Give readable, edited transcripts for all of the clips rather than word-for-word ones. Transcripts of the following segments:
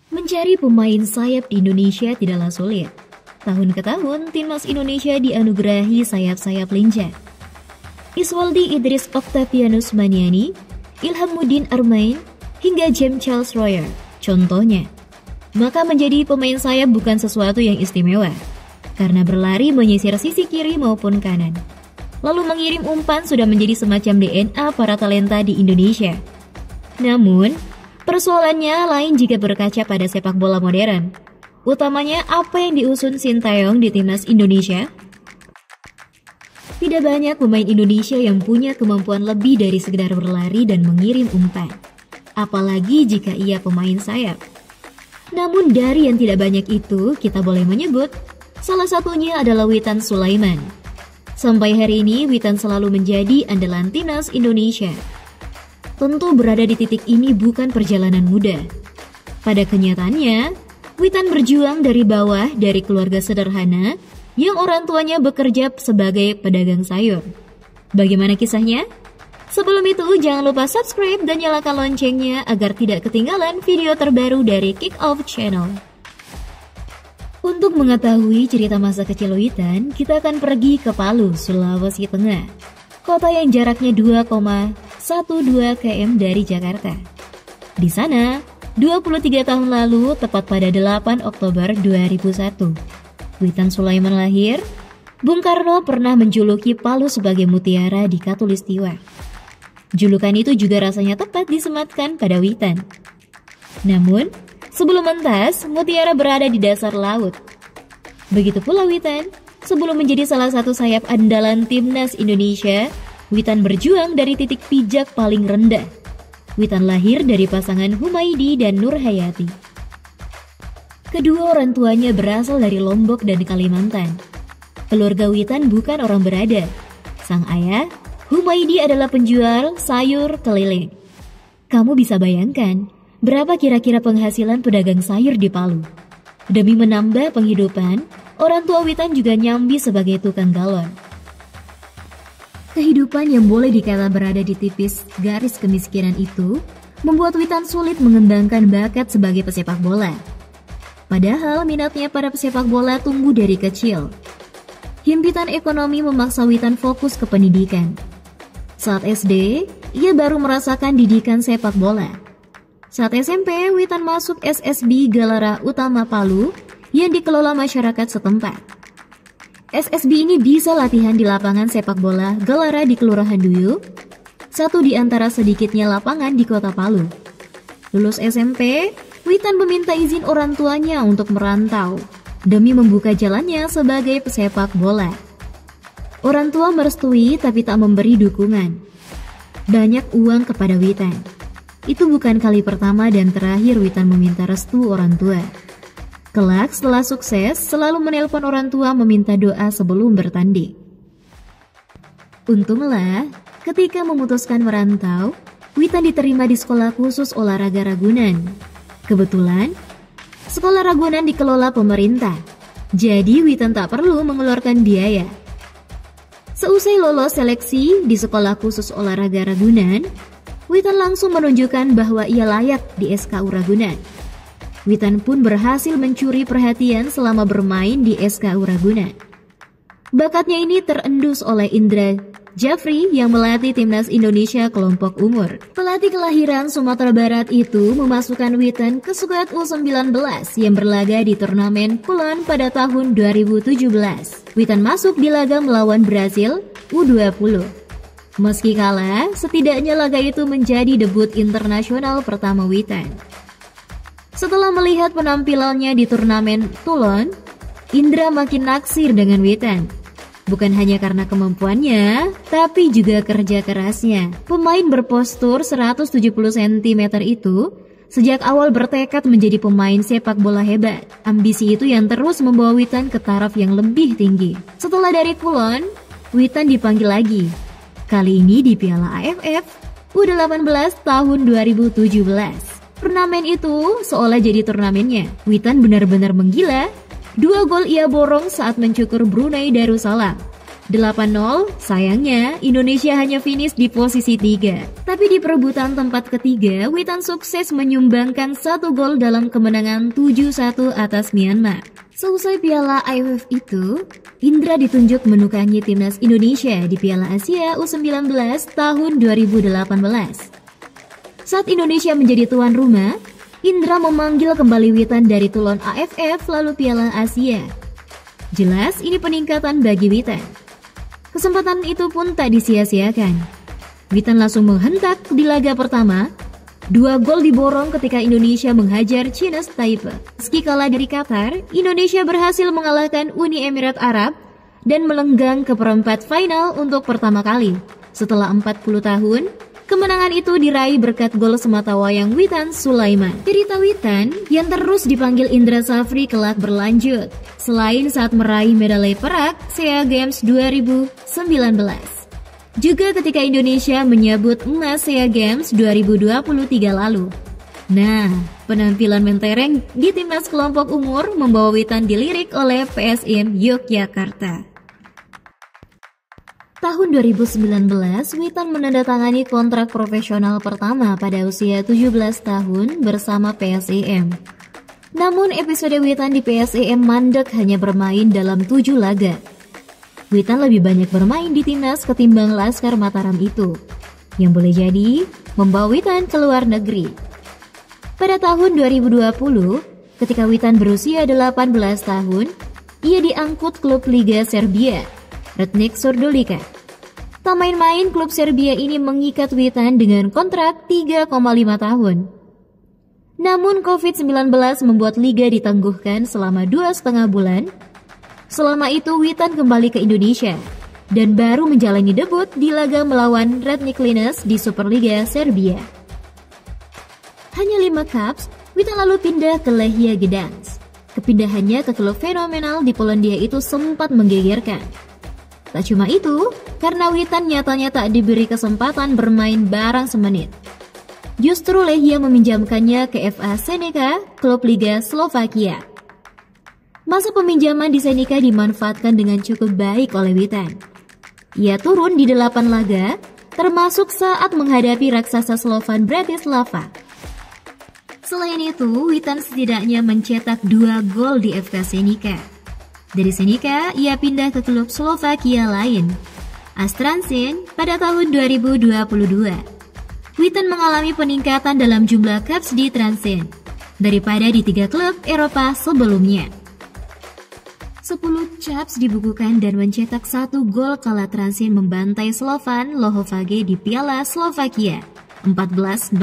Mencari pemain sayap di Indonesia tidaklah sulit. Tahun ke tahun, timnas Indonesia dianugerahi sayap-sayap lincah. Iswaldi Idris Octavianus Maniani, Ilhamuddin Armain, hingga James Charles Royer, contohnya. Maka menjadi pemain sayap bukan sesuatu yang istimewa, karena berlari menyisir sisi kiri maupun kanan. Lalu mengirim umpan sudah menjadi semacam DNA para talenta di Indonesia. Namun, persoalannya lain jika berkaca pada sepak bola modern. Utamanya apa yang diusung Sintayong di timnas Indonesia? Tidak banyak pemain Indonesia yang punya kemampuan lebih dari sekedar berlari dan mengirim umpan. Apalagi jika ia pemain sayap. Namun dari yang tidak banyak itu, kita boleh menyebut salah satunya adalah Witan Sulaiman. Sampai hari ini, Witan selalu menjadi andalan timnas Indonesia. Tentu berada di titik ini bukan perjalanan mudah. Pada kenyataannya, Witan berjuang dari bawah dari keluarga sederhana yang orang tuanya bekerja sebagai pedagang sayur. Bagaimana kisahnya? Sebelum itu, jangan lupa subscribe dan nyalakan loncengnya agar tidak ketinggalan video terbaru dari Kick Off Channel. Untuk mengetahui cerita masa kecil Witan, kita akan pergi ke Palu, Sulawesi Tengah. Kota yang jaraknya 2,12 km dari Jakarta. Di sana, 23 tahun lalu, tepat pada 8 Oktober 2001, Witan Sulaiman lahir. Bung Karno pernah menjuluki Palu sebagai mutiara di Katulistiwa. Julukan itu juga rasanya tepat disematkan pada Witan. Namun, sebelum mentas, mutiara berada di dasar laut. Begitu pula Witan, sebelum menjadi salah satu sayap andalan timnas Indonesia, Witan berjuang dari titik pijak paling rendah. Witan lahir dari pasangan Humaydi dan Nurhayati. Kedua orang tuanya berasal dari Lombok dan Kalimantan. Keluarga Witan bukan orang berada. Sang ayah, Humaydi, adalah penjual sayur keliling. Kamu bisa bayangkan, berapa kira-kira penghasilan pedagang sayur di Palu? Demi menambah penghidupan, orang tua Witan juga nyambi sebagai tukang galon. Kehidupan yang boleh dikata berada di tipis garis kemiskinan itu membuat Witan sulit mengembangkan bakat sebagai pesepak bola. Padahal minatnya pada pesepak bola tumbuh dari kecil. Himpitan ekonomi memaksa Witan fokus ke pendidikan. Saat SD, ia baru merasakan didikan sepak bola. Saat SMP, Witan masuk SSB Galara Utama Palu yang dikelola masyarakat setempat. SSB ini bisa latihan di lapangan sepak bola Galara di Kelurahan Duyu, satu di antara sedikitnya lapangan di kota Palu. Lulus SMP, Witan meminta izin orang tuanya untuk merantau demi membuka jalannya sebagai pesepak bola. Orang tua merestui tapi tak memberi dukungan. Banyak uang kepada Witan. Itu bukan kali pertama dan terakhir Witan meminta restu orang tua. Kelak setelah sukses, selalu menelpon orang tua meminta doa sebelum bertanding. Untunglah, ketika memutuskan merantau, Witan diterima di sekolah khusus olahraga Ragunan. Kebetulan, sekolah Ragunan dikelola pemerintah, jadi Witan tak perlu mengeluarkan biaya. Seusai lolos seleksi di sekolah khusus olahraga Ragunan, Witan langsung menunjukkan bahwa ia layak di SKU Ragunan. Witan pun berhasil mencuri perhatian selama bermain di SKU Ragunan. Bakatnya ini terendus oleh Indra Jafri yang melatih timnas Indonesia kelompok umur. Pelatih kelahiran Sumatera Barat itu memasukkan Witan ke skuad U19 yang berlaga di turnamen Kulon pada tahun 2017. Witan masuk di laga melawan Brasil U20. Meski kalah, setidaknya laga itu menjadi debut internasional pertama Witan. Setelah melihat penampilannya di turnamen Toulon, Indra makin naksir dengan Witan. Bukan hanya karena kemampuannya, tapi juga kerja kerasnya. Pemain berpostur 170 cm itu sejak awal bertekad menjadi pemain sepak bola hebat. Ambisi itu yang terus membawa Witan ke taraf yang lebih tinggi. Setelah dari Kulon, Witan dipanggil lagi. Kali ini di Piala AFF U18 tahun 2017. Turnamen itu seolah jadi turnamennya. Witan benar-benar menggila. 2 gol ia borong saat mencukur Brunei Darussalam. 8-0, sayangnya Indonesia hanya finish di posisi 3. Tapi di perebutan tempat ketiga, Witan sukses menyumbangkan 1 gol dalam kemenangan 7-1 atas Myanmar. Seusai Piala AFF itu, Indra ditunjuk menukangi timnas Indonesia di Piala Asia U19 tahun 2018. Saat Indonesia menjadi tuan rumah, Indra memanggil kembali Witan dari Toulon AFF lalu Piala Asia. Jelas ini peningkatan bagi Witan. Kesempatan itu pun tak disia-siakan. Witan langsung menghentak di laga pertama. 2 gol diborong ketika Indonesia menghajar China Taipei. Meski kalah dari Qatar, Indonesia berhasil mengalahkan Uni Emirat Arab dan melenggang ke perempat final untuk pertama kali. Setelah 40 tahun, kemenangan itu diraih berkat gol sematawayang Witan Sulaiman. Cerita Witan yang terus dipanggil Indra Safri kelak berlanjut, selain saat meraih medali perak SEA Games 2019. Juga ketika Indonesia menyabut emas SEA Games 2023 lalu. Nah, penampilan mentereng di timnas kelompok umur membawa Witan dilirik oleh PSM Yogyakarta. Tahun 2019, Witan menandatangani kontrak profesional pertama pada usia 17 tahun bersama PSIM. Namun episode Witan di PSIM mandek hanya bermain dalam 7 laga. Witan lebih banyak bermain di timnas ketimbang Laskar Mataram itu, yang boleh jadi membawa Witan ke luar negeri. Pada tahun 2020, ketika Witan berusia 18 tahun, ia diangkut klub Liga Serbia, Ratnik Surdolika. Tak main-main, klub Serbia ini mengikat Witan dengan kontrak 3,5 tahun. Namun COVID-19 membuat liga ditangguhkan selama 2,5 bulan. Selama itu Witan kembali ke Indonesia dan baru menjalani debut di laga melawan Ratnik Linez di Superliga Serbia. Hanya 5 caps, Witan lalu pindah ke Lechia Gdansk. Kepindahannya ke klub fenomenal di Polandia itu sempat menggegerkan. Tak cuma itu, karena Witan nyatanya tak diberi kesempatan bermain barang semenit. Justru Lechia meminjamkannya ke FA Senica, klub Liga Slovakia. Masa peminjaman di Senica dimanfaatkan dengan cukup baik oleh Witan. Ia turun di 8 laga, termasuk saat menghadapi raksasa Slovan Bratislava. Selain itu, Witan setidaknya mencetak 2 gol di FK Senica. Dari Senica, ia pindah ke klub Slovakia lain, Astransin, pada tahun 2022. Witan mengalami peningkatan dalam jumlah caps di Transin daripada di 3 klub Eropa sebelumnya. 10 caps dibukukan dan mencetak 1 gol kala Transin membantai Slovan Lohovage di Piala Slovakia 14-0.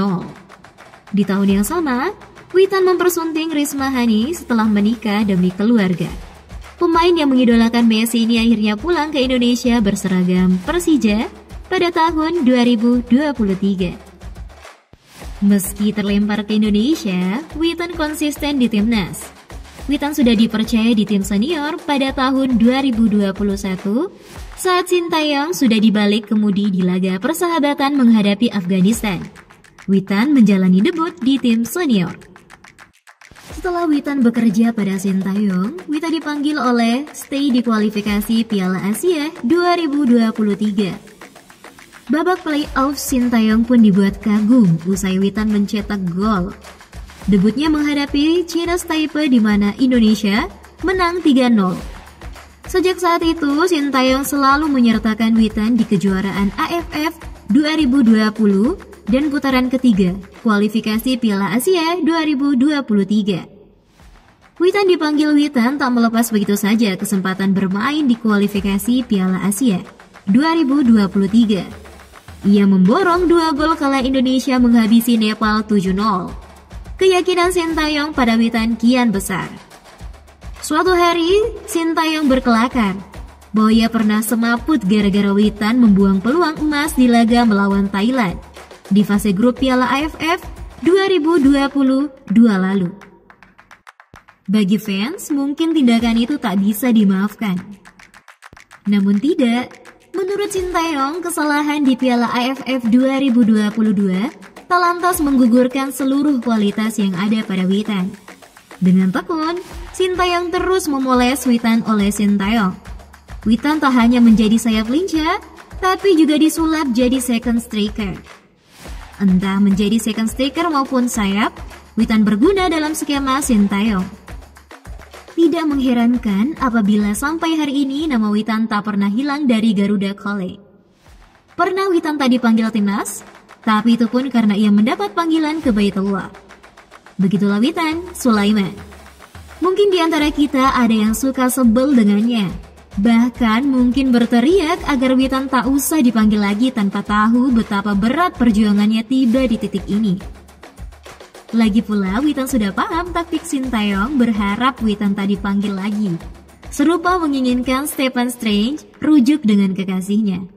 Di tahun yang sama, Witan mempersunting Risma Hani setelah menikah demi keluarga. Pemain yang mengidolakan Messi ini akhirnya pulang ke Indonesia berseragam Persija pada tahun 2023. Meski terlempar ke Indonesia, Witan konsisten di timnas. Witan sudah dipercaya di tim senior pada tahun 2021 saat Sintayong sudah dibalik kemudi di laga persahabatan menghadapi Afghanistan. Witan menjalani debut di tim senior. Setelah Witan bekerja pada Sintayong, Witan dipanggil oleh stay di kualifikasi Piala Asia 2023. Babak playoff Sintayong pun dibuat kagum usai Witan mencetak gol. Debutnya menghadapi China Taipei di mana Indonesia menang 3-0. Sejak saat itu, Sintayong selalu menyertakan Witan di kejuaraan AFF 2020 dan putaran ketiga kualifikasi Piala Asia 2023. Witan dipanggil Witan tak melepas begitu saja kesempatan bermain di kualifikasi Piala Asia 2023. Ia memborong 2 gol kala Indonesia menghabisi Nepal 7-0. Keyakinan Sintayong pada Witan kian besar. Suatu hari, Sintayong berkelakar bahwa ia pernah semaput gara-gara Witan membuang peluang emas di laga melawan Thailand di fase grup Piala AFF 2022 lalu. Bagi fans, mungkin tindakan itu tak bisa dimaafkan. Namun tidak, menurut Sintayong, kesalahan di Piala AFF 2022 tak lantas menggugurkan seluruh kualitas yang ada pada Witan. Dengan tekun, Sintayong terus memoles Witan oleh Sintayong. Witan tak hanya menjadi sayap lincah, tapi juga disulap jadi second striker. Entah menjadi second striker maupun sayap, Witan berguna dalam skema Sintayong. Tidak mengherankan apabila sampai hari ini nama Witan tak pernah hilang dari Garuda College. Pernah Witan tak dipanggil timnas, tapi itu pun karena ia mendapat panggilan ke Baitullah. Begitulah Witan Sulaiman. Mungkin di antara kita ada yang suka sebel dengannya. Bahkan mungkin berteriak agar Witan tak usah dipanggil lagi tanpa tahu betapa berat perjuangannya tiba di titik ini. Lagi pula Witan sudah paham taktik Sintayong berharap Witan tak dipanggil lagi. Serupa menginginkan Stephen Strange rujuk dengan kekasihnya.